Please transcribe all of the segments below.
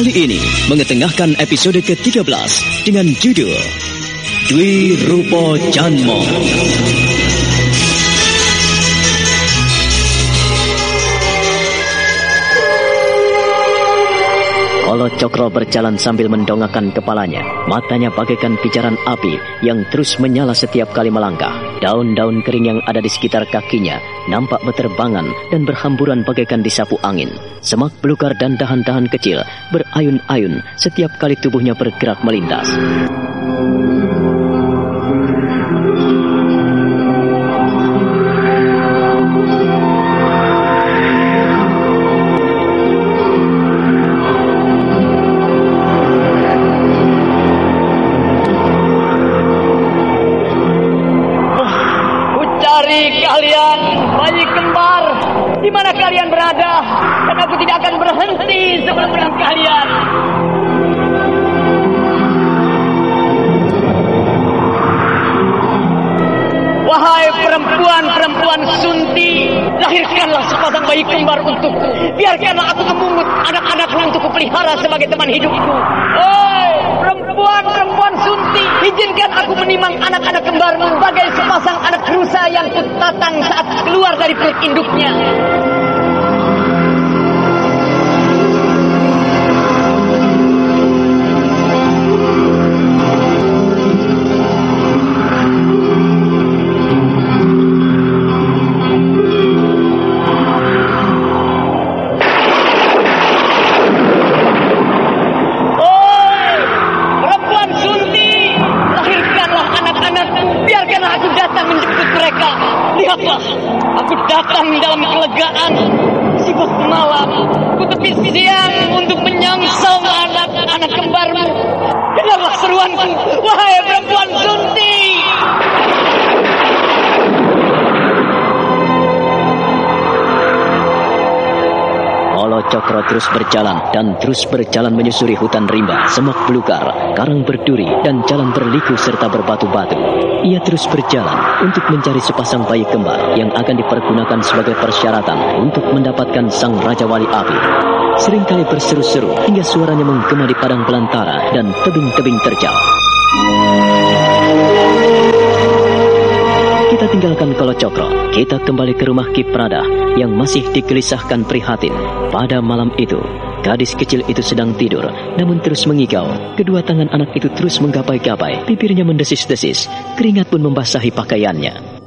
kali ini mengetengahkan episode ke-13 dengan judul Dwi Rupa Janma. Kolo Cokro berjalan sambil mendongakkan kepalanya. Matanya bagaikan pijaran api yang terus menyala setiap kali melangkah. Daun-daun kering yang ada di sekitar kakinya nampak berterbangan dan berhamburan bagaikan disapu angin. Semak belukar dan dahan-dahan kecil berayun-ayun setiap kali tubuhnya bergerak melintas. Kalian, bayi kembar, di mana kalian berada? Dan aku tidak akan berhenti sebelum melihat kalian. Wahai perempuan-perempuan Sunti, lahirkanlah sepasang bayi kembar untukku. Biarkanlah aku memungut anak-anakku untuk kupelihara sebagai teman hidupku. Hei, perempuan-perempuan Sunti, izinkan aku menimang anak-anak kembarmu sebagai sepasang anak rusa yang kutatang saat keluar dari perut induknya. Lihatlah, aku datang dalam kelegaan. Sibuk malam, ku tepi siang untuk menyongsong anak-anak kembarmu. Dengarlah seruanku, wahai perempuan Sunti. Kolo Cokro terus berjalan dan terus berjalan menyusuri hutan rimba, semak belukar, karang berduri, dan jalan berliku serta berbatu-batu. Ia terus berjalan untuk mencari sepasang bayi kembar yang akan dipergunakan sebagai persyaratan untuk mendapatkan sang Raja Wali Api. Seringkali berseru-seru hingga suaranya menggema di padang belantara dan tebing-tebing terjal. Kita tinggalkan Kolo Cokro. Kita kembali ke rumah Ki Prada yang masih digelisahkan prihatin. Pada malam itu, gadis kecil itu sedang tidur, namun terus mengigau. Kedua tangan anak itu terus menggapai-gapai, bibirnya mendesis-desis, keringat pun membasahi pakaiannya.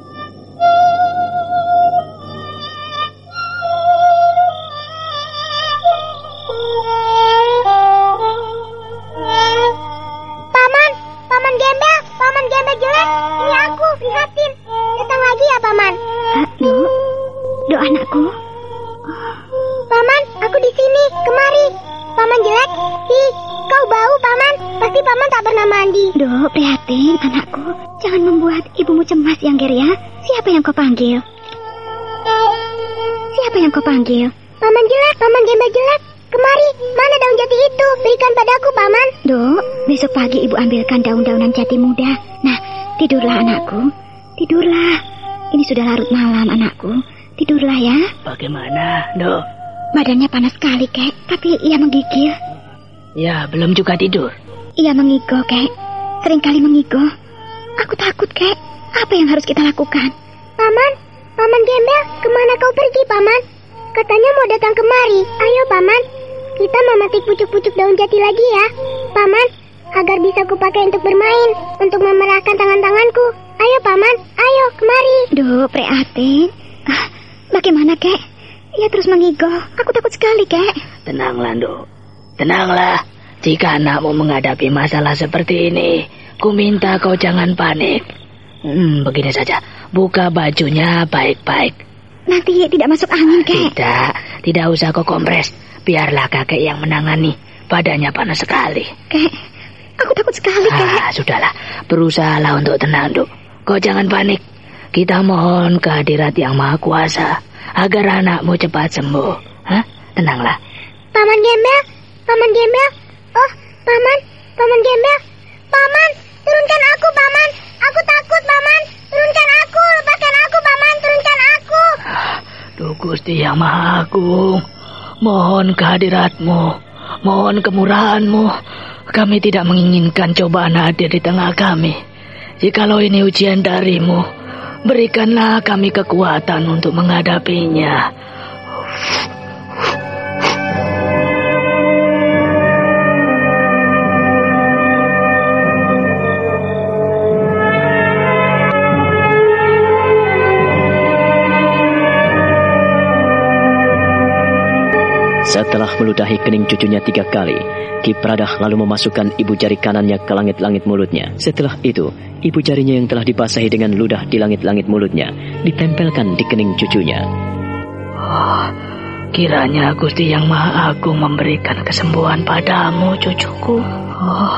Paman gembel jelek, ini aku, prihatin. Datang lagi ya, Paman? Do anakku. Paman, aku di sini, kemari. Paman jelek, kau bau, Paman. Pasti Paman tak pernah mandi. Do, prihatin, anakku. Jangan membuat ibumu cemas, Yang Ger ya. Siapa yang kau panggil? Paman jelek, Paman gembel jelek. Kemari, mana daun jati itu? Berikan padaku, Paman. Do, besok pagi ibu ambilkan daun-daunan jati muda. Nah, tidurlah anakku. Tidurlah. Ini sudah larut malam, anakku. Tidurlah ya. Bagaimana, Do? Badannya panas sekali, Kek. Tapi ia menggigil. Ya, belum juga tidur. Ia mengigo, Kek. Seringkali mengigo. Aku takut, Kek. Apa yang harus kita lakukan? Paman gembel, kemana kau pergi, Paman? Katanya mau datang kemari. Ayo, Paman. Kita memetik pucuk-pucuk daun jati lagi ya, Paman, agar bisa kupakai untuk bermain, untuk memerahkan tangan-tanganku. Ayo, Paman, ayo, kemari. Duh, prihatin. Bagaimana, Kek? Ia terus mengigo. Aku takut sekali, Kek. Tenanglah, Do. Tenanglah. Jika anakmu menghadapi masalah seperti ini, ku minta kau jangan panik. Begini saja, buka bajunya baik-baik. Nanti tidak masuk angin, Kek. Tidak usah kau kompres. Biarlah kakek yang menangani. Badannya panas sekali. Kek, aku takut sekali, Kek. Sudahlah, berusahalah untuk tenang, Duk. Kau jangan panik. Kita mohon kehadirat Yang Maha Kuasa agar anakmu cepat sembuh. Tenanglah. Paman gembel. Oh, Paman gembel. Paman, turunkan aku, Paman. Aku takut, Paman. Turunkan aku, lepaskan aku, Paman. Turunkan aku. Duh Gusti Yang Maha Agung, mohon kehadiratmu. mohon kemurahan-Mu. Kami tidak menginginkan cobaan hadir di tengah kami. Jikalau ini ujian dari-Mu, berikanlah kami kekuatan untuk menghadapinya. Setelah meludahi kening cucunya 3 kali, Ki Pradah lalu memasukkan ibu jari kanannya ke langit-langit mulutnya. Setelah itu, ibu jarinya yang telah dibasahi dengan ludah di langit-langit mulutnya ditempelkan di kening cucunya. Oh, kiranya Gusti Yang Maha Agung memberikan kesembuhan padamu, cucuku. Oh.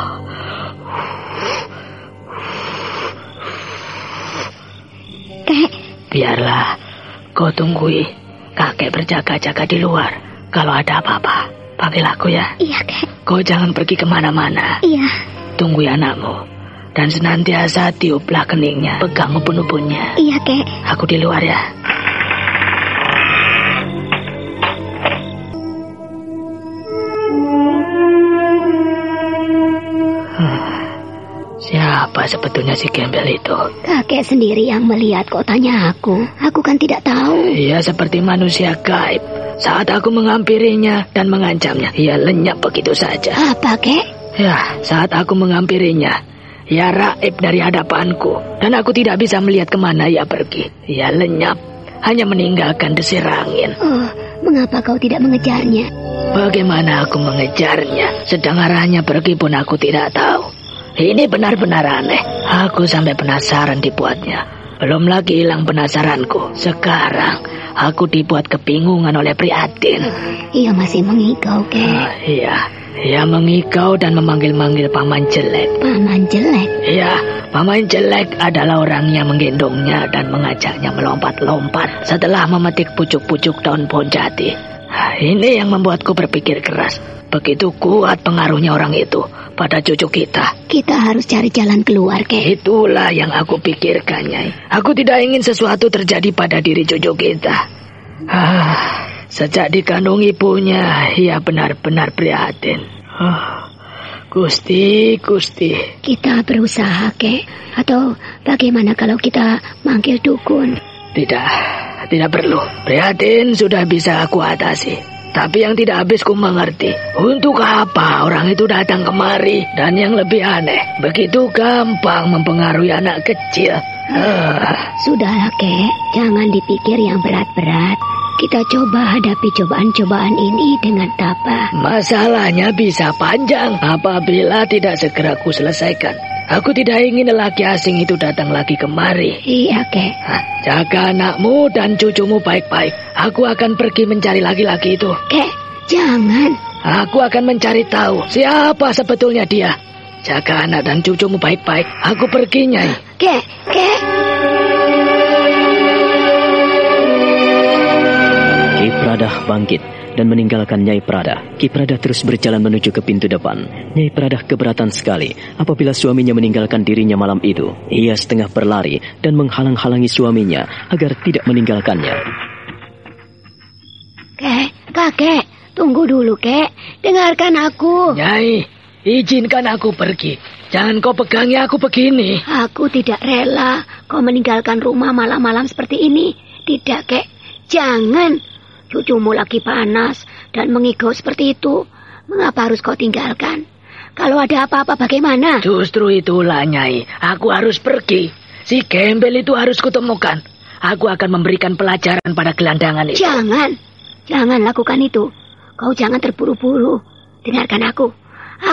Kek, Biarlah kau tunggui kakek berjaga-jaga di luar. Kalau ada apa-apa, panggil aku ya. iya Kek. Kau jangan pergi kemana-mana. Iya. Tunggui anakmu. Dan senantiasa tiuplah keningnya, pegang ubun-ubunnya. Iya Kek. Aku di luar ya. Siapa sebetulnya si gembel itu? Kakek sendiri yang melihat, kok tanya aku. Aku kan tidak tahu. Ia seperti manusia gaib. Saat aku menghampirinya dan mengancamnya, ia lenyap begitu saja. Apa Kek? Ya, saat aku menghampirinya, ia raib dari hadapanku. Dan aku tidak bisa melihat kemana ia pergi. Ia lenyap, hanya meninggalkan desir angin. Oh, mengapa kau tidak mengejarnya? Bagaimana aku mengejarnya? Sedang arahnya pergi pun aku tidak tahu. Ini benar-benar aneh. Aku sampai penasaran dibuatnya. Belum lagi hilang penasaranku. Sekarang aku dibuat kebingungan oleh Prihatin. Ia masih mengigau, Kek. Iya, ia mengigau dan memanggil-manggil Paman Jelek. Paman Jelek? Iya, Paman Jelek adalah orang yang menggendongnya dan mengajaknya melompat-lompat setelah memetik pucuk-pucuk daun pohon jati. Ini yang membuatku berpikir keras. Begitu kuat pengaruhnya orang itu pada cucu kita. Kita harus cari jalan keluar, Kek. Itulah yang aku pikirkan, Nyai. Aku tidak ingin sesuatu terjadi pada diri cucu kita. Sejak dikandung ibunya, ia benar-benar prihatin. Gusti. Kita berusaha, Kek. Atau bagaimana kalau kita manggil dukun? Tidak perlu. Prihatin sudah bisa aku atasi. Tapi yang tidak habis ku mengerti, untuk apa orang itu datang kemari? Dan yang lebih aneh, begitu gampang mempengaruhi anak kecil. Sudahlah, Kek. Jangan dipikir yang berat-berat. Kita coba hadapi cobaan-cobaan ini dengan tabah. Masalahnya bisa panjang apabila tidak segera ku selesaikan. Aku tidak ingin lelaki asing itu datang lagi kemari. Iya, Kek. Jaga anakmu dan cucumu baik-baik. Aku akan pergi mencari laki-laki itu. Kek, jangan. Aku akan mencari tahu siapa sebetulnya dia. Jaga anak dan cucumu baik-baik. Aku pergi, Nyai. Kek. Ki Pradah bangkit dan meninggalkan Nyai Pradah. Ki Pradah terus berjalan menuju ke pintu depan. Nyai Pradah keberatan sekali apabila suaminya meninggalkan dirinya malam itu. Ia setengah berlari dan menghalang-halangi suaminya agar tidak meninggalkannya. Kakek, tunggu dulu, Kek. Dengarkan aku. Nyai, izinkan aku pergi. Jangan kau pegangi aku begini. Aku tidak rela kau meninggalkan rumah malam-malam seperti ini. Tidak, Kek. Jangan. Cucumu lagi panas dan mengigau seperti itu. Mengapa harus kau tinggalkan? Kalau ada apa-apa bagaimana? Justru itulah, Nyai. Aku harus pergi. Si gembel itu harus kutemukan. Aku akan memberikan pelajaran pada gelandangan itu. Jangan lakukan itu. Kau jangan terburu-buru. Dengarkan aku.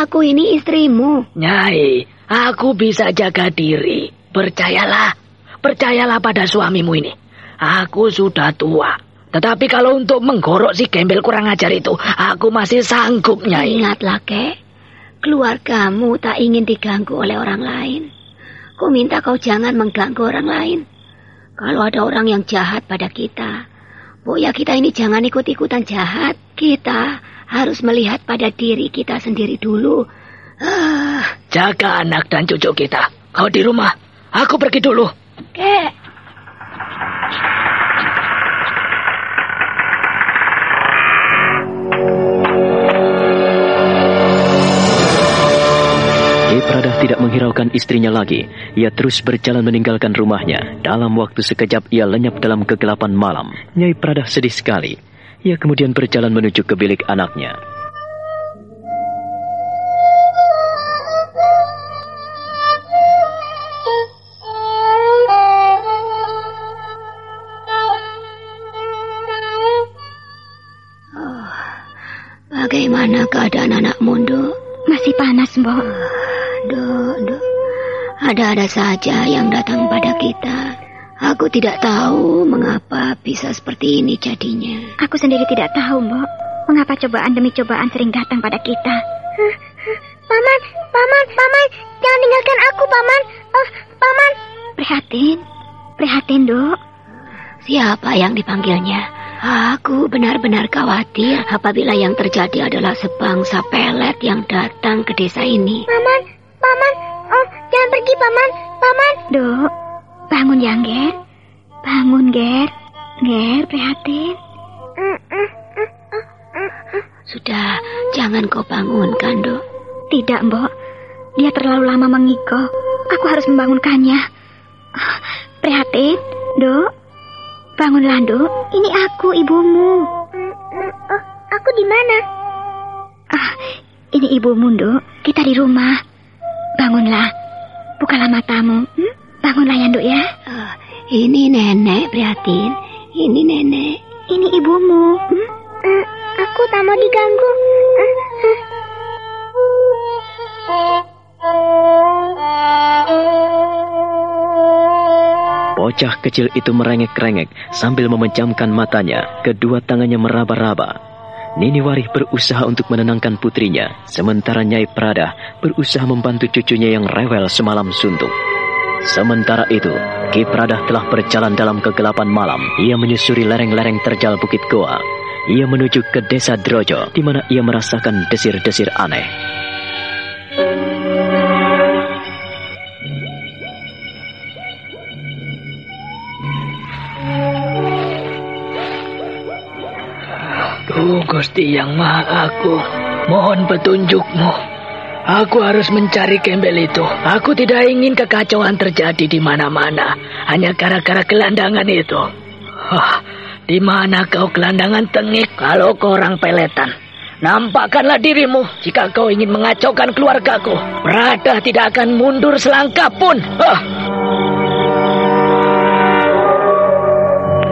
Aku ini istrimu. Nyai, aku bisa jaga diri. Percayalah pada suamimu ini. Aku sudah tua. Tetapi kalau untuk menggorok si gembel kurang ajar itu, aku masih sanggup, Nyai. Ingatlah, Kek. Keluargamu tak ingin diganggu oleh orang lain. Ku minta kau jangan mengganggu orang lain. Kalau ada orang yang jahat pada kita, ya kita ini jangan ikut-ikutan jahat. Kita harus melihat pada diri kita sendiri dulu. Jaga anak dan cucu kita. Kau di rumah. Aku pergi dulu. Kek. Nyai Pradah tidak menghiraukan istrinya lagi. Ia terus berjalan meninggalkan rumahnya. Dalam waktu sekejap ia lenyap dalam kegelapan malam. Nyai Pradah sedih sekali. Ia kemudian berjalan menuju ke bilik anaknya. Bagaimana keadaan anakmu, Duk? Masih panas, Mbok. Duk. Ada-ada saja yang datang pada kita. Aku tidak tahu mengapa bisa seperti ini jadinya. Aku sendiri tidak tahu, Mbok. Mengapa cobaan demi cobaan sering datang pada kita. Paman. Jangan tinggalkan aku, Paman. Paman. Prihatin, Duk. Siapa yang dipanggilnya? Aku benar-benar khawatir apabila yang terjadi adalah sebangsa pelet yang datang ke desa ini. Paman. Oh, jangan pergi, Paman. Duk, bangun ya, Ger. Bangun, Ger. Ger, prihatin. Sudah, jangan kau bangunkan, Duk. Tidak, Mbok. Dia terlalu lama mengigau. Aku harus membangunkannya. Prihatin, Duk. Bangunlah, Duk. Ini aku, ibumu. Aku di mana? Ini ibumu, Duk. Kita di rumah. Bangunlah. Bukalah matamu. Bangunlah ya, Duk, ya. Ini nenek, Prihatin. Ini nenek. Ini ibumu. Aku tak mau diganggu. Bocah kecil itu merengek-rengek sambil memejamkan matanya. Kedua tangannya meraba-raba. Nini Warih berusaha untuk menenangkan putrinya, sementara Nyai Pradah berusaha membantu cucunya yang rewel semalam suntuk. Sementara itu, Ki Pradah telah berjalan dalam kegelapan malam. Ia menyusuri lereng-lereng terjal Bukit Goa. Ia menuju ke desa Drojo, di mana ia merasakan desir-desir aneh. Gusti Yang Maha Agung, mohon petunjukmu. Aku harus mencari gembel itu. Aku tidak ingin kekacauan terjadi di mana-mana, hanya gara-gara gelandangan itu. Di mana kau gelandangan tengik kalau kau orang peletan? Nampakkanlah dirimu jika kau ingin mengacaukan keluargaku. Pradah tidak akan mundur selangkah pun.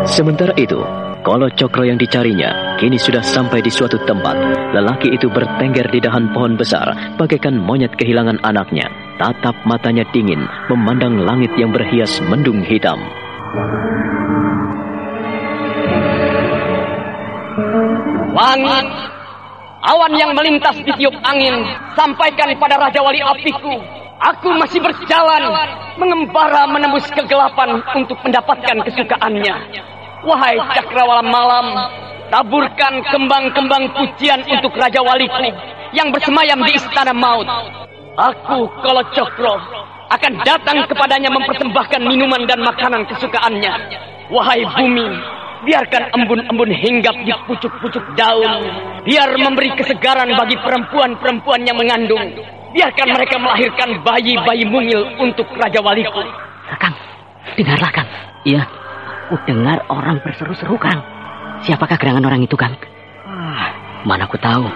Sementara itu, Kolo Cokro yang dicarinya kini sudah sampai di suatu tempat. Lelaki itu bertengger di dahan pohon besar, bagaikan monyet kehilangan anaknya. Tatap matanya dingin, memandang langit yang berhias mendung hitam. Langit, awan yang melintas di tiup angin, sampaikan pada Raja Wali Apiku. Aku masih berjalan, mengembara menembus kegelapan untuk mendapatkan kesukaannya. Wahai cakrawala malam, taburkan kembang-kembang pujian untuk Raja Waliku yang bersemayam di istana maut. Aku, Kolo Cokro, akan datang kepadanya mempersembahkan minuman dan makanan kesukaannya. Wahai bumi, biarkan embun-embun hinggap di pucuk-pucuk daun. Biar memberi kesegaran bagi perempuan-perempuan yang mengandung. Biarkan mereka melahirkan bayi-bayi mungil untuk Raja Waliku. Kang, dengarlah, Kang. Iya. Dengar orang berseru-seru, Kang. Siapakah gerangan orang itu, Kang? Mana aku tahu.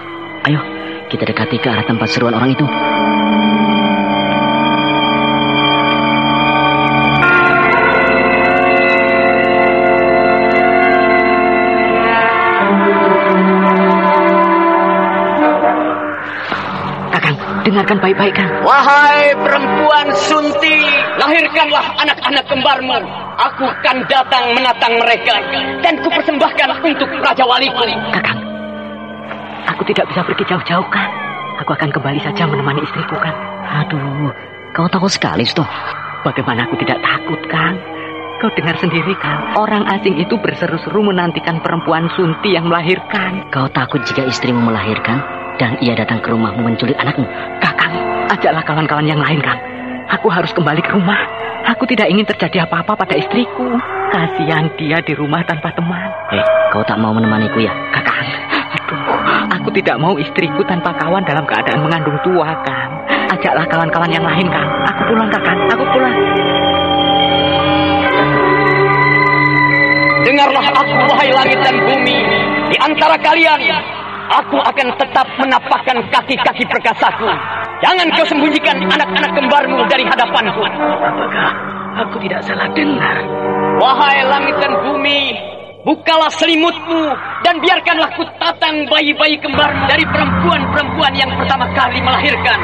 Ayo, kita dekati ke arah tempat seruan orang itu. Kakang, dengarkan baik-baik, Kang. Wahai perempuan Sunti, lahirkanlah anak-anak kembarmu. Aku akan datang menatang mereka dan kupersembahkan untuk Raja Waliku. Kakang, aku tidak bisa pergi jauh-jauh, Kang. Aku akan kembali saja menemani istriku, Kang. Aduh, kau takut sekali, Stoh. Bagaimana aku tidak takut, Kang? Kau dengar sendiri, Kang. Orang asing itu berseru-seru menantikan perempuan Sunti yang melahirkan. Kau takut jika istrimu melahirkan dan ia datang ke rumahmu menculik anakmu? Kakang, ajaklah kawan-kawan yang lain, Kang. Aku harus kembali ke rumah. Aku tidak ingin terjadi apa-apa pada istriku. Kasihan dia di rumah tanpa teman. Kau tak mau menemaniku ya? Kakang, aduh, aku tidak mau istriku tanpa kawan dalam keadaan mengandung tua, Kang. Ajaklah kawan-kawan yang lain, Kang. Aku pulang, Kakang. Aku pulang. Dengarlah aku, wahai langit dan bumi. Di antara kalian, aku akan tetap menapakkan kaki-kaki perkasaku. Jangan kau sembunyikan anak-anak kembarmu dari hadapanku. Apakah aku tidak salah dengar? Wahai langit dan bumi, bukalah selimutmu dan biarkanlah ku tatang bayi-bayi kembarmu dari perempuan-perempuan yang pertama kali melahirkan.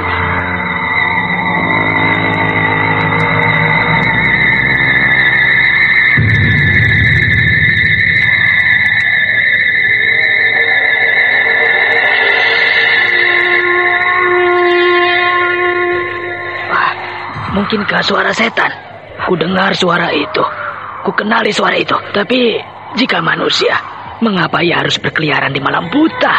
Mungkinkah suara setan? Ku dengar suara itu. Ku kenali suara itu. Tapi jika manusia, mengapa ia harus berkeliaran di malam buta?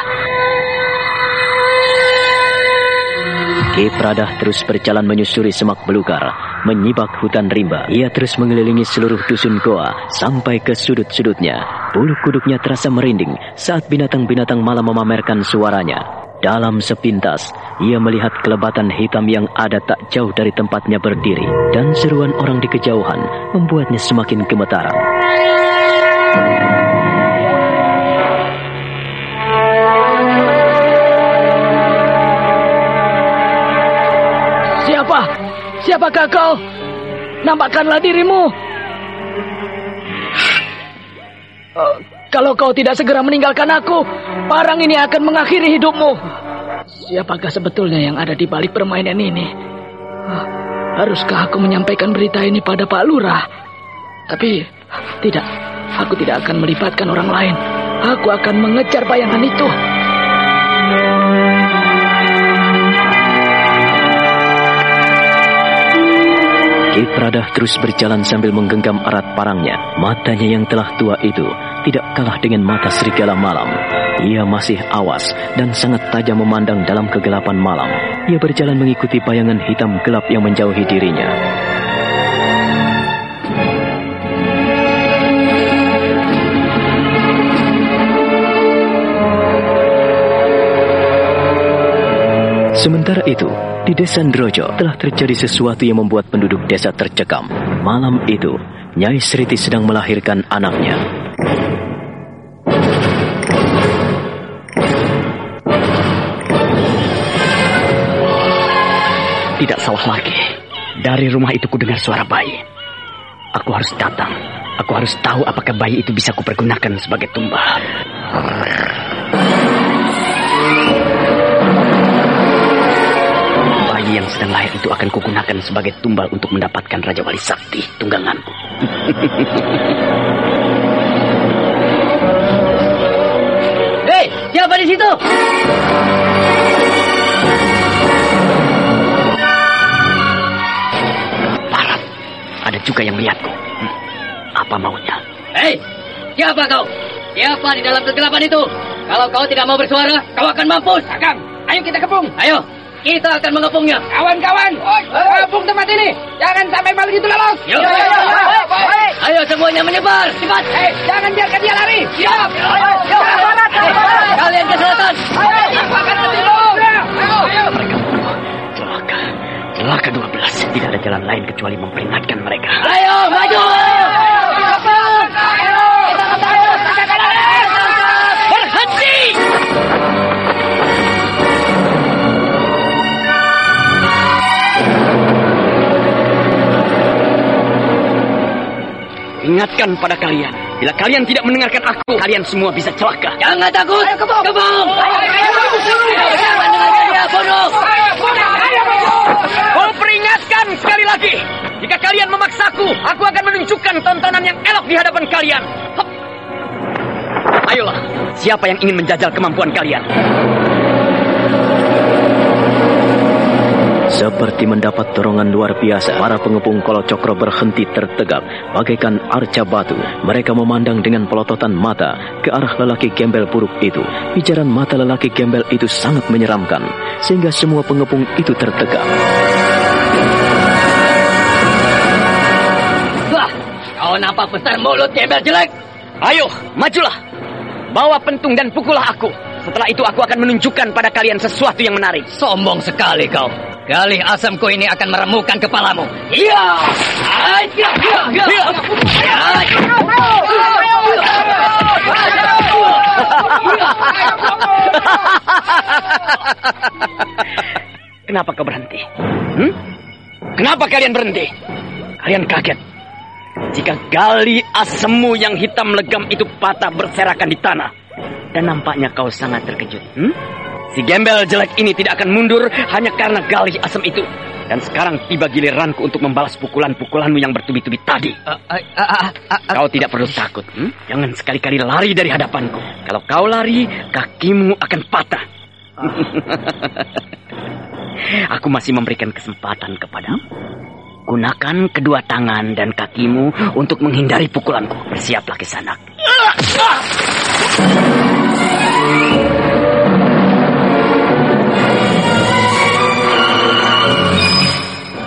Ki Pradah terus berjalan menyusuri semak belukar, menyibak hutan rimba. Ia terus mengelilingi seluruh dusun goa sampai ke sudut-sudutnya. Bulu kuduknya terasa merinding saat binatang-binatang malam memamerkan suaranya. Dalam sepintas, ia melihat kelebatan hitam yang ada tak jauh dari tempatnya berdiri. Dan seruan orang di kejauhan membuatnya semakin gemetaran. Siapakah kau? Nampakkanlah dirimu. Kalau kau tidak segera meninggalkan aku, parang ini akan mengakhiri hidupmu. Siapakah sebetulnya yang ada di balik permainan ini? Haruskah aku menyampaikan berita ini pada Pak Lurah? Tapi tidak, aku tidak akan melibatkan orang lain. Aku akan mengejar bayangan itu. Ki Pradah terus berjalan sambil menggenggam erat parangnya. Matanya yang telah tua itu tidak kalah dengan mata serigala malam. Ia masih awas dan sangat tajam memandang dalam kegelapan malam. Ia berjalan mengikuti bayangan hitam gelap yang menjauhi dirinya. Sementara itu, di desa Ndrojo telah terjadi sesuatu yang membuat penduduk desa tercekam. Malam itu, Nyai Sriti sedang melahirkan anaknya. Tidak salah lagi. Dari rumah itu kudengar suara bayi. Aku harus datang. Aku harus tahu apakah bayi itu bisa kupergunakan sebagai tumbal. Bayi yang sedang lahir itu akan kugunakan sebagai tumbal untuk mendapatkan Raja Wali Sakti tungganganku. Hei, siapa di situ? Barat, ada juga yang melihatku. Apa maunya? Hei, siapa kau? Siapa di dalam kegelapan itu? Kalau kau tidak mau bersuara, kau akan mampus. Akang, ayo kita kepung. Ayo, kita akan mengepungnya. Kawan-kawan, kepung tempat ini. Jangan sampai maling itu lolos. Yuk. Ayo semuanya menyebar. Cepat. Jangan biarkan dia lari. Siap. Kalian ke selatan. Aku akan bertimbung. Mereka membunuh. Celaka 12. Tidak ada jalan lain kecuali memperingatkan mereka. Ayo, maju. Berhenti. Ingatkan pada kalian, bila kalian tidak mendengarkan aku, kalian semua bisa celaka. Jangan takut. Kebong. Jangan dengarkan dia, bunuh. Kau peringatkan sekali lagi. Jika kalian memaksaku, aku akan menunjukkan tontonan yang elok di hadapan kalian. Hop. Ayolah, siapa yang ingin menjajal kemampuan kalian? Seperti mendapat dorongan luar biasa, para pengepung Kolocokro berhenti tertegak, bagaikan arca batu. Mereka memandang dengan pelototan mata ke arah lelaki gembel buruk itu. Pijaran mata lelaki gembel itu sangat menyeramkan, sehingga semua pengepung itu tertegak. Wah, kau nampak besar mulut gembel jelek. Ayo, majulah. Bawa pentung dan pukullah aku. Setelah itu aku akan menunjukkan pada kalian sesuatu yang menarik. Sombong sekali kau. Galih asamku ini akan meremukkan kepalamu. Iya. Kenapa kau berhenti? Kenapa kalian berhenti? Kalian kaget jika galih asemmu yang hitam legam itu patah berserakan di tanah. Dan nampaknya kau sangat terkejut. Si gembel jelek ini tidak akan mundur hanya karena galih asem itu. Dan sekarang tiba giliranku untuk membalas pukulan-pukulanmu yang bertubi-tubi tadi. Kau tidak perlu takut. Jangan sekali-kali lari dari hadapanku. Kalau kau lari, kakimu akan patah. Aku masih memberikan kesempatan kepadamu. Gunakan kedua tangan dan kakimu untuk menghindari pukulanku. Bersiaplah Kisanak.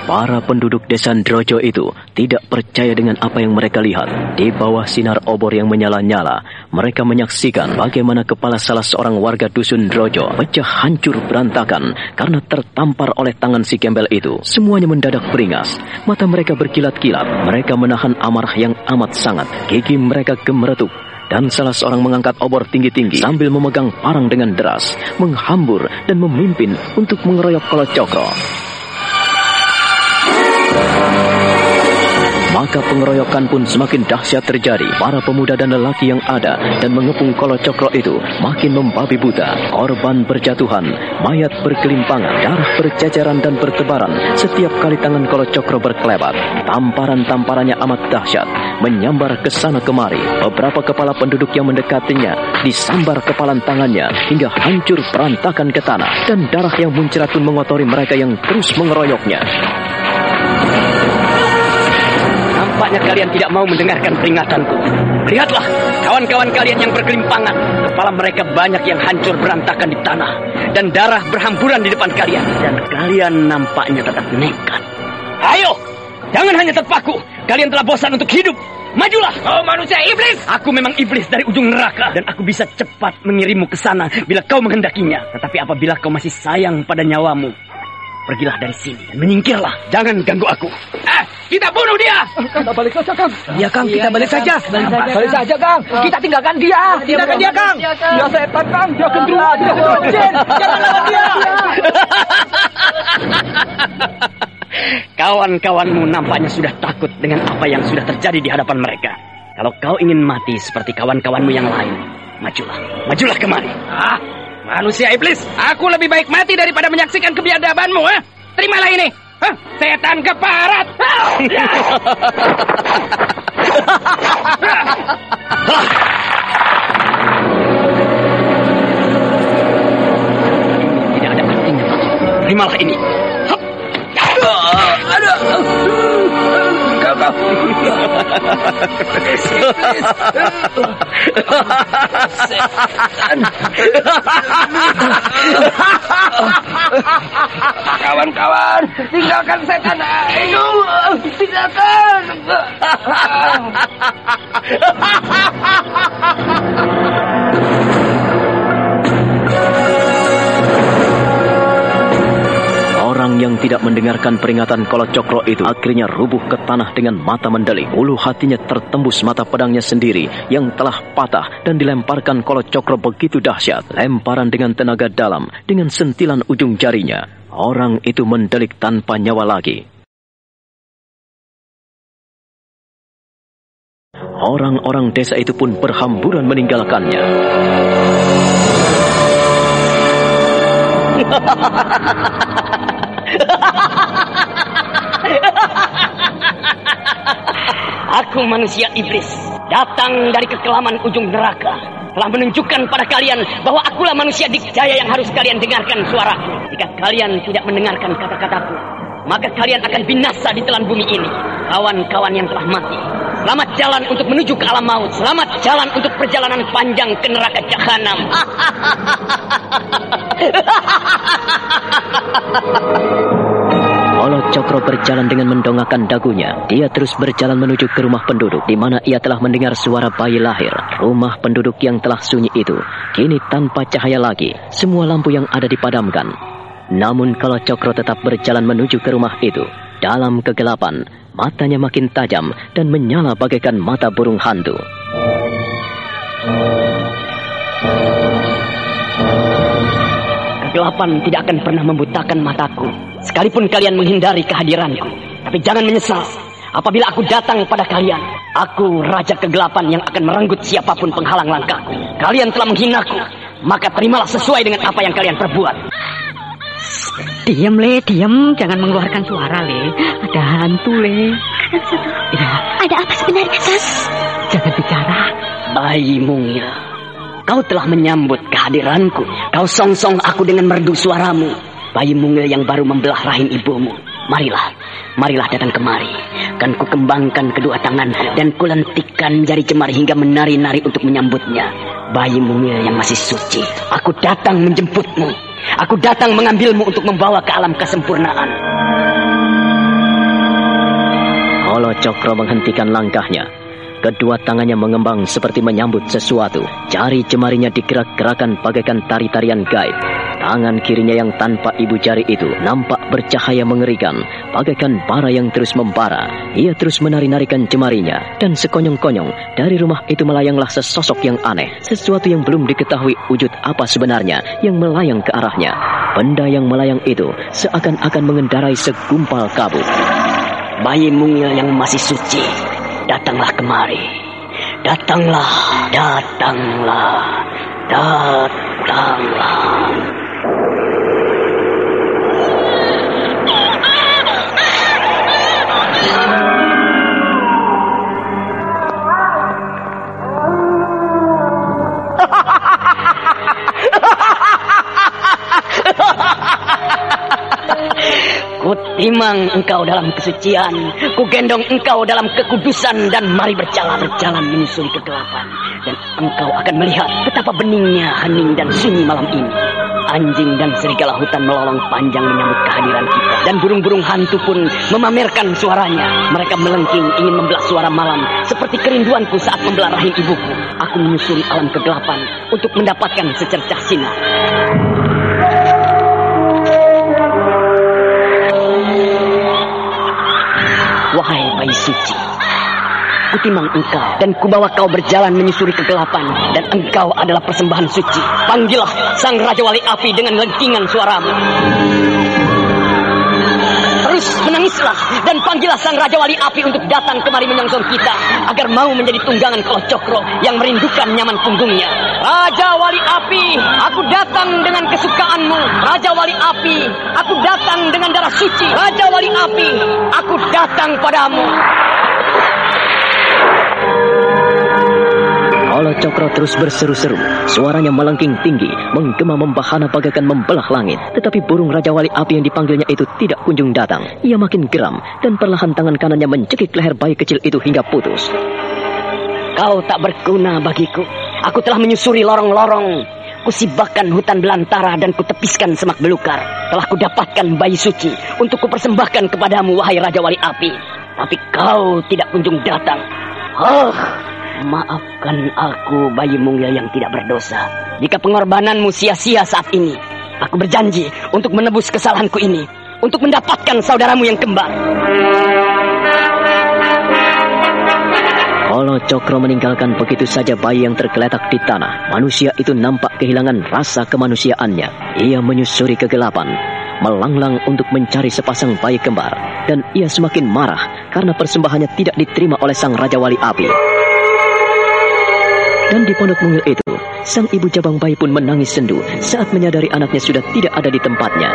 Para penduduk desa Ndrojo itu tidak percaya dengan apa yang mereka lihat. Di bawah sinar obor yang menyala-nyala, mereka menyaksikan bagaimana kepala salah seorang warga dusun Ndrojo pecah hancur berantakan karena tertampar oleh tangan si gembel itu. Semuanya mendadak beringas, mata mereka berkilat-kilat. Mereka menahan amarah yang amat sangat. Gigi mereka gemeretuk. Dan salah seorang mengangkat obor tinggi-tinggi sambil memegang parang dengan deras, menghambur dan memimpin untuk mengeroyok Kalacakra. Maka pengeroyokan pun semakin dahsyat terjadi. Para pemuda dan lelaki yang ada dan mengepung Kalacakra itu makin membabi buta. Korban berjatuhan, mayat berkelimpangan, darah berceceran dan bertebaran setiap kali tangan Kalacakra berkelebat. Tamparan-tamparannya amat dahsyat, menyambar ke sana kemari. Beberapa kepala penduduk yang mendekatinya disambar kepalan tangannya hingga hancur berantakan ke tanah. Dan darah yang muncrat pun mengotori mereka yang terus mengeroyoknya. Nampaknya kalian tidak mau mendengarkan peringatanku. Lihatlah, kawan-kawan kalian yang berkelimpangan. Kepala mereka banyak yang hancur berantakan di tanah. Dan darah berhamburan di depan kalian. Dan kalian nampaknya tetap nekat. Ayo, jangan hanya terpaku. Kalian telah bosan untuk hidup. Majulah. Oh manusia iblis. Aku memang iblis dari ujung neraka. Dan aku bisa cepat mengirimmu ke sana bila kau menghendakinya. Tetapi apabila kau masih sayang pada nyawamu, pergilah dari sini dan menyingkirlah. Jangan ganggu aku. Kita bunuh dia. Kita balik saja, Kang. Iya, Kang. Kita balik saja. Balik saja, Kang. Kita tinggalkan dia. Tinggalkan dia, Kang. Dia setan, Kang. Dia gendruwo. Dia jin. Jangan lawan dia. Kawan-kawanmu nampaknya sudah takut dengan apa yang sudah terjadi di hadapan mereka. Kalau kau ingin mati seperti kawan-kawanmu yang lain, majulah. Majulah kemari. Manusia iblis, aku lebih baik mati daripada menyaksikan kebiadabanmu. Terimalah ini. Setan keparat. Tidak ada artinya. Terimalah ini. Kawan-kawan, tinggalkan setan itu. Tinggalkan. Orang yang tidak mendengarkan peringatan Kalacakra itu akhirnya rubuh ke tanah dengan mata mendelik. Ulu hatinya tertembus mata pedangnya sendiri yang telah patah dan dilemparkan Kalacakra begitu dahsyat. Lemparan dengan tenaga dalam dengan sentilan ujung jarinya. Orang itu mendelik tanpa nyawa lagi. Orang-orang desa itu pun berhamburan meninggalkannya. Aku manusia iblis, datang dari kekelaman ujung neraka, telah menunjukkan pada kalian bahwa akulah manusia dikjaya yang harus kalian dengarkan suaraku. Jika kalian tidak mendengarkan kata-kataku, maka kalian akan binasa di telan bumi ini. Kawan-kawan yang telah mati, selamat jalan untuk menuju ke alam maut. Selamat jalan untuk perjalanan panjang ke neraka jahanam. Kalacakra berjalan dengan mendongakkan dagunya. Dia terus berjalan menuju ke rumah penduduk, di mana ia telah mendengar suara bayi lahir. Rumah penduduk yang telah sunyi itu kini tanpa cahaya lagi. Semua lampu yang ada dipadamkan. Namun kalau Cokro tetap berjalan menuju ke rumah itu, dalam kegelapan, matanya makin tajam dan menyala bagaikan mata burung hantu. Kegelapan tidak akan pernah membutakan mataku, sekalipun kalian menghindari kehadiranku. Tapi jangan menyesal apabila aku datang pada kalian. Aku Raja Kegelapan yang akan merenggut siapapun penghalang langkahku. Kalian telah menghinaku, maka terimalah sesuai dengan apa yang kalian perbuat. Diam, Le, diam. Jangan mengeluarkan suara, Le. Ada hantu, Le. Ya. Ada apa sebenarnya, Kang? Jangan bicara. Bayi Mungil, kau telah menyambut kehadiranku. Kau songsong aku dengan merdu suaramu. Bayi Mungil yang baru membelah rahim ibumu. Marilah datang kemari. Kan ku kembangkan kedua tangan dan ku lentikkan jari jemari hingga menari-nari untuk menyambutnya. Bayi Mungil yang masih suci, aku datang menjemputmu. Aku datang mengambilmu untuk membawa ke alam kesempurnaan. Holo Cokro menghentikan langkahnya. Kedua tangannya mengembang seperti menyambut sesuatu. Jari jemarinya digerak-gerakan bagaikan tari-tarian gaib. Tangan kirinya yang tanpa ibu jari itu nampak bercahaya mengerikan, bagaikan bara yang terus membara. Ia terus menari-narikan jemarinya, dan sekonyong-konyong dari rumah itu melayanglah sesosok yang aneh, sesuatu yang belum diketahui wujud apa sebenarnya yang melayang ke arahnya. Benda yang melayang itu seakan-akan mengendarai segumpal kabut. Bayi Mungil yang masih suci, datanglah kemari. Datanglah. Kutimang engkau dalam kesucian, kugendong engkau dalam kekudusan, dan mari berjalan menyusuri kegelapan. Dan engkau akan melihat betapa beningnya hening dan sunyi malam ini. Anjing dan serigala hutan melolong panjang menyambut kehadiran kita, dan burung-burung hantu pun memamerkan suaranya. Mereka melengking ingin membelah suara malam, seperti kerinduanku saat membelah rahim ibuku. Aku menyusuri alam kegelapan untuk mendapatkan secercah sinar. Wahai bayi suci, kutimang engkau dan kubawa kau berjalan menyusuri kegelapan, dan engkau adalah persembahan suci. Panggillah sang Raja Wali Api dengan lengkingan suaramu. Terus menangislah dan panggillah sang Raja Wali Api untuk datang kemari menyongsong kita, agar mau menjadi tunggangan Holo Cokro yang merindukan nyaman punggungnya. Raja Wali Api, aku datang dengan kesukaanmu. Raja Wali Api, aku datang dengan darah suci. Raja Wali Api, aku datang padamu. Holo Cokro terus berseru-seru. Suaranya melengking tinggi, menggema membahana bagaikan membelah langit. Tetapi burung Raja Wali Api yang dipanggilnya itu tidak kunjung datang. Ia makin geram, dan perlahan tangan kanannya mencekik leher bayi kecil itu hingga putus. Kau tak berguna bagiku. Aku telah menyusuri lorong-lorong. Kusibakkan hutan belantara dan kutepiskan semak belukar. Telah kudapatkan bayi suci untuk kupersembahkan kepadamu, wahai Raja Wali Api. Tapi kau tidak kunjung datang. Maafkan aku, bayi Mungil yang tidak berdosa. Jika pengorbananmu sia-sia saat ini, aku berjanji untuk menebus kesalahanku ini, untuk mendapatkan saudaramu yang kembar. Holo Cokro meninggalkan begitu saja bayi yang tergeletak di tanah. Manusia itu nampak kehilangan rasa kemanusiaannya. Ia menyusuri kegelapan, melanglang untuk mencari sepasang bayi kembar. Dan ia semakin marah karena persembahannya tidak diterima oleh sang Raja Wali Api. Dan di pondok mungil itu, sang ibu jabang bayi pun menangis sendu saat menyadari anaknya sudah tidak ada di tempatnya.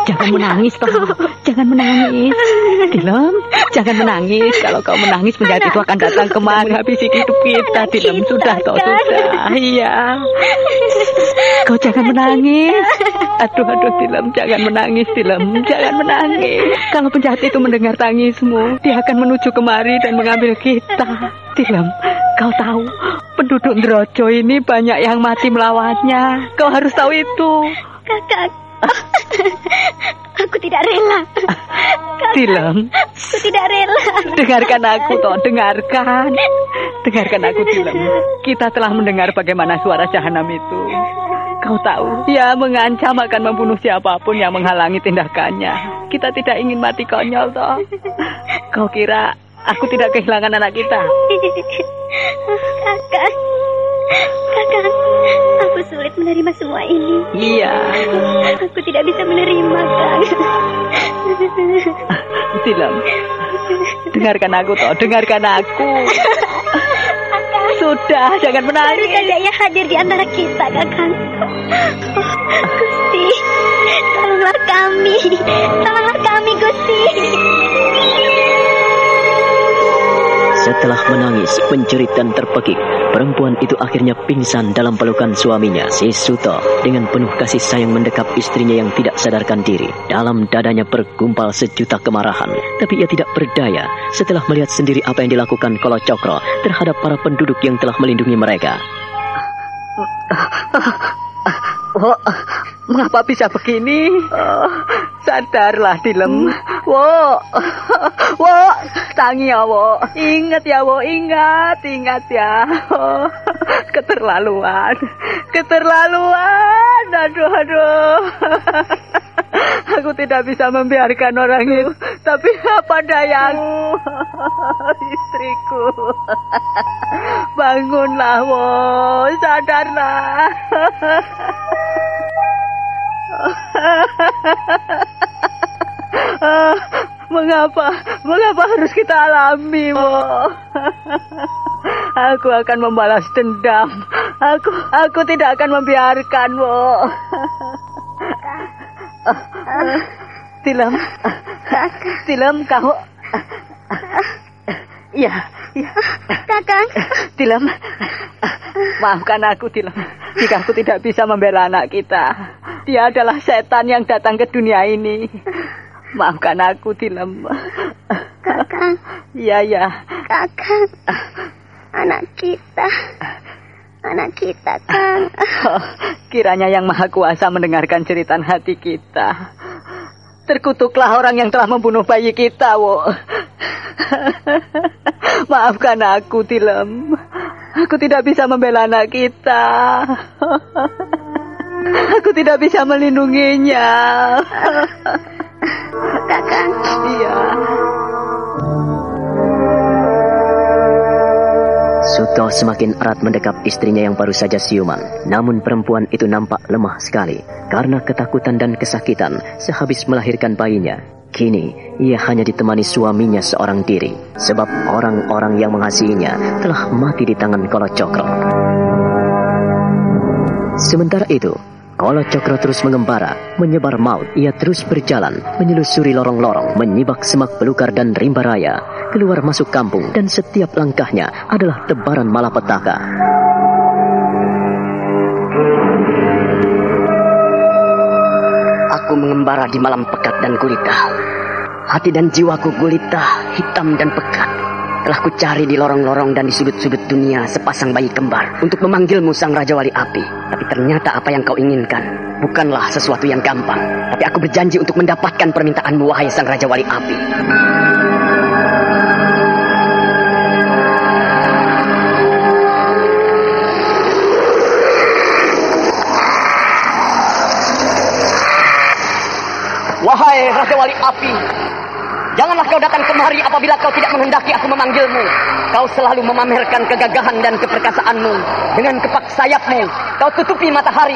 Jangan menangis, toh. Jangan menangis. Dilem, jangan menangis. Kalau kau menangis, penjahat itu akan datang kemari habisi hidup kita. Dilem, sudah, toh, sudah. Iya. Kau jangan menangis. Aduh, Dilem, jangan menangis, Dilem. Jangan menangis. Kalau penjahat itu mendengar tangismu, dia akan menuju kemari dan mengambil kita. Dilem, kau tahu, penduduk Ndrojo ini banyak yang mati melawannya. Kau harus tahu itu. Kakak, Aku tidak rela. Tilam. Aku tidak rela. Dengarkan aku, toh. Dengarkan. Dengarkan aku, Tilam. Kita telah mendengar bagaimana suara jahanam itu. Kau tahu, dia mengancam akan membunuh siapapun yang menghalangi tindakannya. Kita tidak ingin mati konyol, toh. Kau kira aku tidak kehilangan anak kita? Kakak, aku sulit menerima semua ini. Iya. Aku tidak bisa menerima, Kang. Tilam, dengarkan aku, toh. Dengarkan aku. Sudah, jangan menangis. Baru saja ia hadir di antara kita, Kakang. Gusti, tolonglah kami. Tolonglah kami, Gusti. Setelah menangis, penjerit dan terpekik, perempuan itu akhirnya pingsan dalam pelukan suaminya, si Suto. Dengan penuh kasih sayang mendekap istrinya yang tidak sadarkan diri. Dalam dadanya bergumpal sejuta kemarahan. Tapi ia tidak berdaya setelah melihat sendiri apa yang dilakukan Kolo Cokro terhadap para penduduk yang telah melindungi mereka. Oh, mengapa bisa begini? Sadarlah, Tilem. Wo, tangi ya, Wo. Ingat ya, Wo, ingat ya. Oh, keterlaluan. Aduh. Aku tidak bisa membiarkan orang itu. Tapi apa dayaku? Istriku. Bangunlah, Wo. Sadarlah. Mengapa harus kita alami, Wo? Aku akan membalas dendam. Aku tidak akan membiarkan, Wo. Tilem, kau. Iya. Kakang. Tilem, maafkan aku, Tilem. Jika aku tidak bisa membela anak kita. Dia adalah setan yang datang ke dunia ini. Maafkan aku, Tilem. Kakang. Iya. Kakang. Anak kita, Kang. Kiranya Yang Maha Kuasa mendengarkan jeritan hati kita. Terkutuklah orang yang telah membunuh bayi kita, Wo. Maafkan aku, Tilem. Aku tidak bisa membela anak kita. Aku tidak bisa melindunginya. Kakang. Iya. Suto semakin erat mendekap istrinya yang baru saja siuman. Namun perempuan itu nampak lemah sekali karena ketakutan dan kesakitan sehabis melahirkan bayinya. Kini ia hanya ditemani suaminya seorang diri, sebab orang-orang yang mengasihinya telah mati di tangan Kolo Cokro. Sementara itu, Kolo Cokro terus mengembara, menyebar maut. Ia terus berjalan, menyelusuri lorong-lorong, menyibak semak belukar dan rimba raya, keluar masuk kampung, dan setiap langkahnya adalah tebaran malapetaka. Aku mengembara di malam pekat dan gulita. Hati dan jiwaku gulita, hitam dan pekat. Telah ku cari di lorong-lorong dan di sudut-sudut dunia sepasang bayi kembar untuk memanggilmu Sang Raja Wali Api. Tapi ternyata apa yang kau inginkan bukanlah sesuatu yang gampang. Tapi aku berjanji untuk mendapatkan permintaanmu, wahai Sang Raja Wali Api. Wahai Raja Wali Api, janganlah kau datang kemari apabila kau tidak menghendaki aku memanggilmu. Kau selalu memamerkan kegagahan dan keperkasaanmu. Dengan kepak sayapmu, kau tutupi matahari.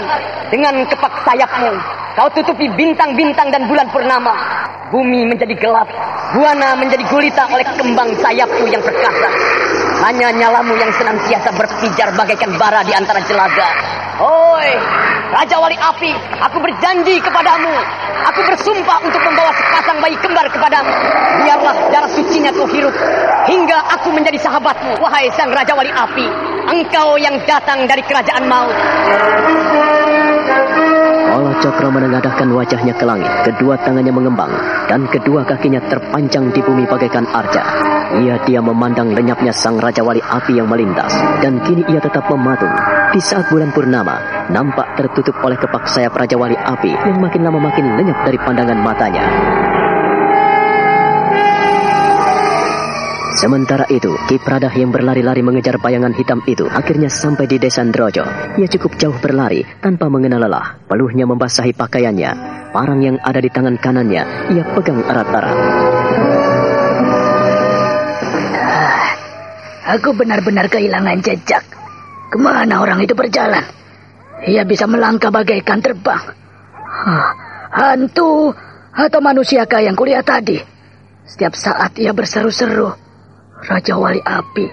Dengan kepak sayapmu, kau tutupi bintang-bintang dan bulan purnama. Bumi menjadi gelap, buana menjadi gulita oleh kembang sayapmu yang perkasa. Hanya nyalamu yang senantiasa berpijar bagaikan bara di antara jelaga. Oi, Raja Wali Api, aku berjanji kepadamu. Aku bersumpah untuk membawa sepasang bayi kembar kepadamu. Biarlah darah sucinya kau hirup hingga aku menjadi sahabatmu, wahai Sang Raja Wali Api. Engkau yang datang dari kerajaan maut. Kolo Cokro menengadahkan wajahnya ke langit, kedua tangannya mengembang, dan kedua kakinya terpancang di bumi bagaikan arca. Ia diam memandang lenyapnya sang Raja Wali Api yang melintas, dan kini ia tetap mematung. Di saat bulan purnama, nampak tertutup oleh kepak sayap Raja Wali Api yang makin lama makin lenyap dari pandangan matanya. Sementara itu, Ki Pradah yang berlari-lari mengejar bayangan hitam itu akhirnya sampai di desa Ndrojo. Ia cukup jauh berlari tanpa mengenal lelah. Peluhnya membasahi pakaiannya. Parang yang ada di tangan kanannya ia pegang erat-erat. Aku benar-benar kehilangan jejak. Kemana orang itu berjalan? Ia bisa melangkah bagaikan terbang. Hantu atau manusiakah yang kulihat tadi? Setiap saat ia berseru-seru. Raja Wali Api,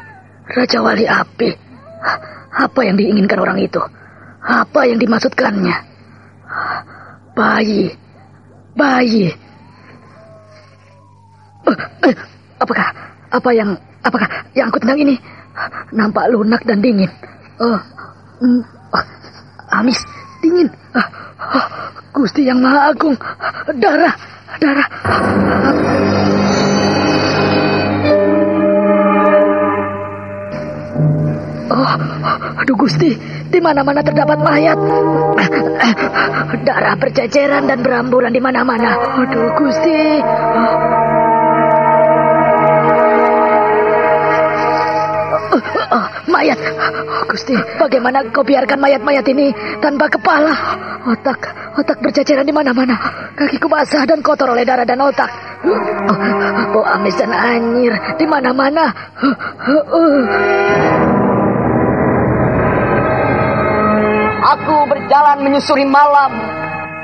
Raja Wali Api. Apa yang diinginkan orang itu? Apa yang dimaksudkannya? Bayi. Apakah yang aku tendang ini nampak lunak dan dingin? Amis, dingin. Gusti yang Maha Agung, darah. Aduh Gusti, di mana-mana terdapat mayat. Darah berceceran dan beramburan di mana-mana. Aduh Gusti. Mayat. Gusti, bagaimana kau biarkan mayat-mayat ini tanpa kepala? Otak berceceran di mana-mana. Kakiku basah dan kotor oleh darah dan otak. Bau amis dan anyir di mana-mana. Aku berjalan menyusuri malam.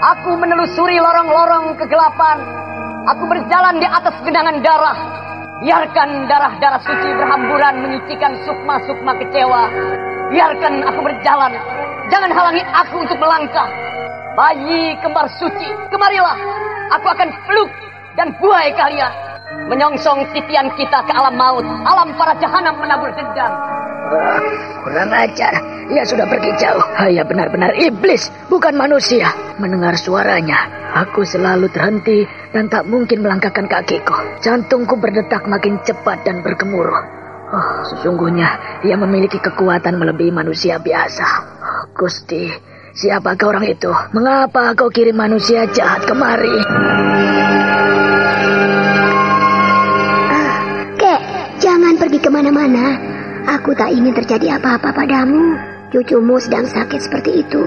Aku menelusuri lorong-lorong kegelapan. Aku berjalan di atas genangan darah. Biarkan darah-darah suci berhamburan menyucikan sukma-sukma kecewa. Biarkan aku berjalan. Jangan halangi aku untuk melangkah. Bayi kembar suci, kemarilah. Aku akan peluk dan buai kalian. Menyongsong titian kita ke alam maut. Alam para jahanam menabur dendam. Kurang ajar. Ia sudah pergi jauh. Ia benar-benar iblis, bukan manusia. Mendengar suaranya, aku selalu terhenti dan tak mungkin melangkahkan kakiku. Jantungku berdetak makin cepat dan bergemuruh. Sesungguhnya ia memiliki kekuatan melebihi manusia biasa. Gusti, siapakah orang itu? Mengapa kau kirim manusia jahat kemari? Kek, jangan pergi kemana-mana. Aku tak ingin terjadi apa-apa padamu. Cucumu sedang sakit seperti itu.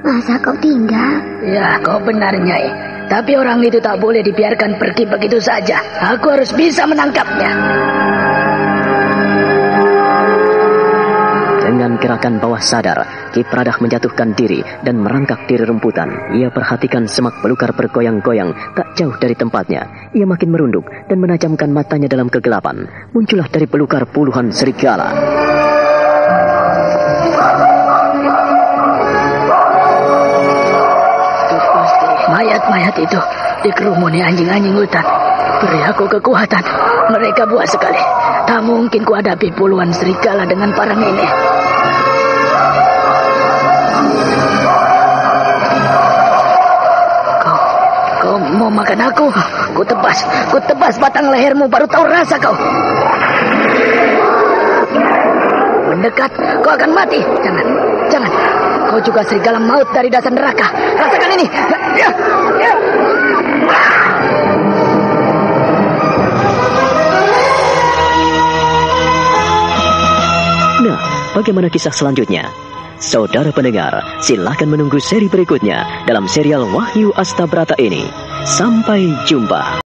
Masa kau tinggal? Ya, kau benar, Nyai. Tapi orang itu tak boleh dibiarkan pergi begitu saja. Aku harus bisa menangkapnya. Dengan gerakan bawah sadar, Ki Pradah menjatuhkan diri dan merangkak di rerumputan. Ia perhatikan semak belukar bergoyang-goyang tak jauh dari tempatnya. Ia makin merunduk dan menajamkan matanya dalam kegelapan. Muncullah dari belukar puluhan serigala. Mayat-mayat itu dikerumuni anjing-anjing hutan. Beri aku kekuatan. Mereka buas sekali. Tak mungkin kuhadapi puluhan serigala dengan parang ini. Kau mau makan aku? Ku tebas batang lehermu baru tahu rasa kau. Mendekat, kau akan mati. Jangan. Kau juga serigala maut dari dasar neraka. Rasakan ini. Nah, bagaimana kisah selanjutnya? Saudara pendengar, silakan menunggu seri berikutnya dalam serial Wahyu Astabrata ini. Sampai jumpa.